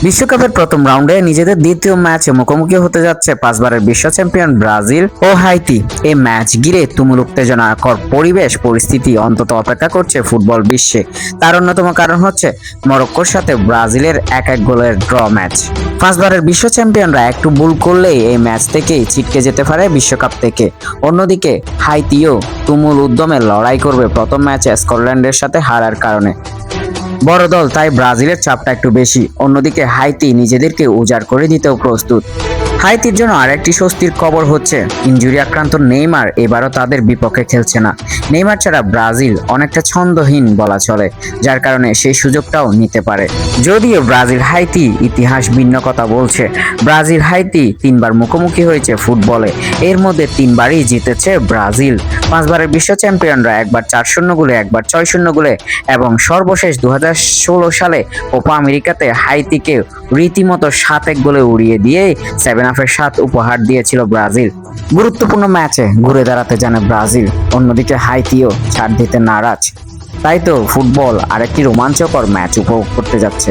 বিশ্বকাপের প্রথম রাউন্ডে নিজেদের দ্বিতীয় ম্যাচে মুখোমুখি হতে যাচ্ছে পাঁচবারের বিশ্ব চ্যাম্পিয়ন ব্রাজিল ও হাইতি। এই ম্যাচ ঘিরে তুমুল উত্তেজনাকর পরিস্থিতি অন্তত অপেক্ষা করছে ফুটবল বিশ্বে। তার অন্যতম কারণ হচ্ছে মরক্কোর সাথে ব্রাজিলের 1-1 গোলের ড্র ম্যাচ। পাঁচবারের বিশ্ব চ্যাম্পিয়নরা একটু ভুল করলেই এই ম্যাচ থেকেই ছিটকে যেতে পারে বিশ্বকাপ থেকে। অন্যদিকে হাইতিও তুমুল উদ্যমে লড়াই করবে প্রথম ম্যাচে স্কটল্যান্ডের সাথে হারার কারণে। বড় দল, তাই ব্রাজিলের চাপটা একটু বেশি। অন্যদিকে হাইতি নিজেদেরকে উজাড় করে দিতেও প্রস্তুত। হাইতির জন্য আরেকটি স্বস্তির খবর হচ্ছে ইনজুরি আক্রান্ত নেইমার এবারও তাদের বিপক্ষে খেলছে না। নেইমার ছাড়া ব্রাজিল অনেকটা ছন্দহীন বলা চলে, যার কারণে সেই সুযোগটাও নিতে পারে। যদিও ব্রাজিল হাইতি ইতিহাস ভিন্ন কথা বলছে। ব্রাজিল হাইতি 3বার মুখোমুখি হয়েছে ফুটবলে, এর মধ্যে 3বারই জিতেছে ব্রাজিল। পাঁচবারের বিশ্ব চ্যাম্পিয়নরা একবার 4-0 গোলে, একবার 6-0 গোলে এবং সর্বশেষ 2016 সালে কোপা আমেরিকাতে হাইতিকে রীতিমতো 7-1 গোলে উড়িয়ে দিয়ে 7-এর 7 উপহার দিয়েছিল ব্রাজিল। গুরুত্বপূর্ণ ম্যাচে ঘুরে দাঁড়াতে জানে ব্রাজিল, অন্যদিকে হাইতিও ছাড় দিতে নারাজ। তাই তো ফুটবল আরেকটি রোমাঞ্চকর ম্যাচ উপভোগ করতে যাচ্ছে।